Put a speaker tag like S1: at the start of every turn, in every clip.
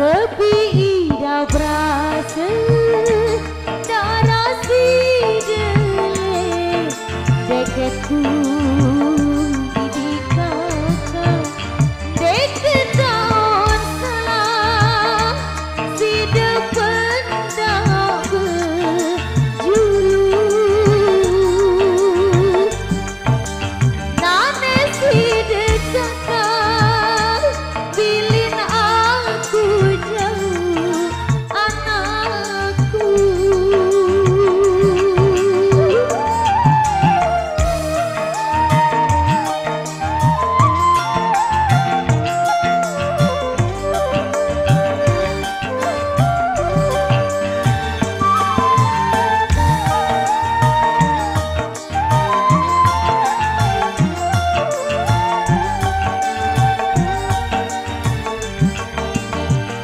S1: Sepi ida berasa darah sidele deketku di kakak deket tahun salah si depan dah berjulu nane si dekat bilin aku jauh anakku.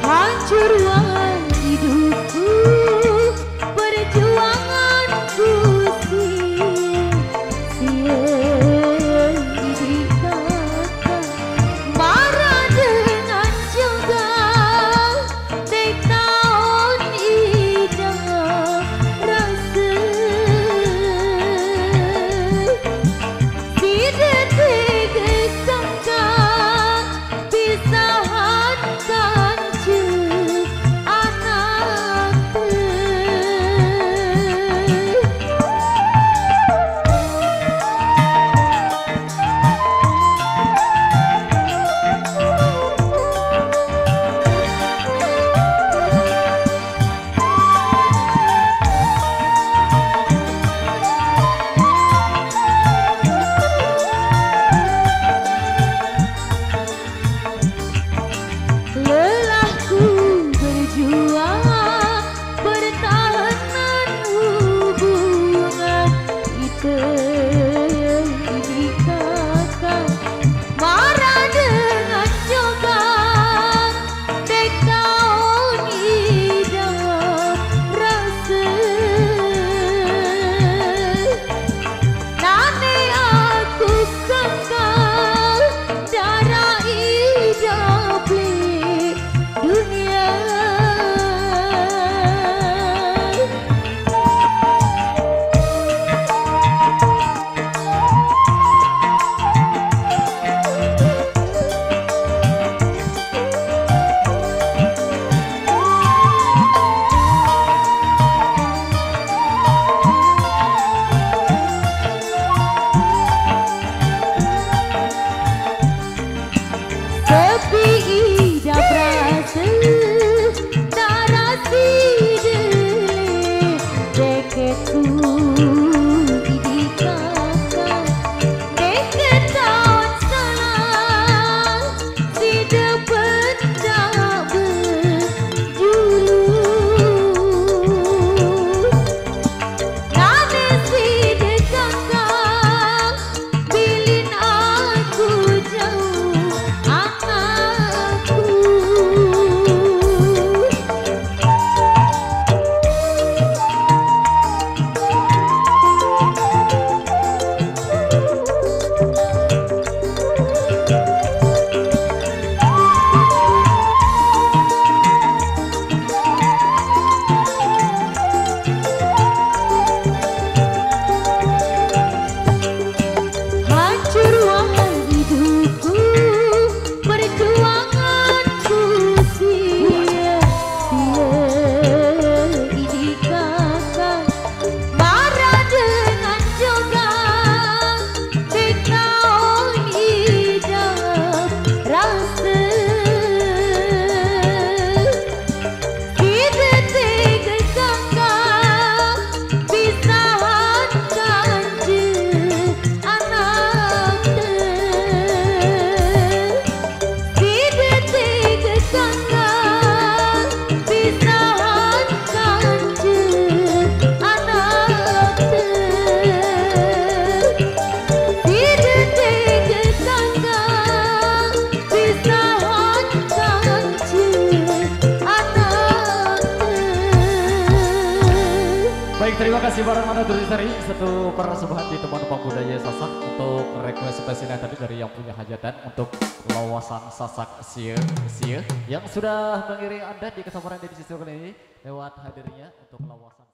S1: Hancurlah hidupku, perjuanganku sia-sia di kakak marah dengan juga di tahun ida rasa si detik sangka pisahan anakku. Lelahku berjuang pertahanan hubungan kita ini kakak marah dengan jogan di tahun ida rasa nane aku kekal darah ida beli dunia. Sepi ida berasa darah sidele deketku di kakak deket tahun salah si depan dah berjulu nane si dekakak bilin aku jauh anakku.
S2: Terima kasih barang mana Nutriisari satu persembahan di teman-teman budaya Sasak untuk request spesialnya tadi dari yang punya hajatan untuk lawasan Sasak Sie yang sudah mengiring Anda di kesempatan edisi kali ini lewat hadirnya untuk lawasan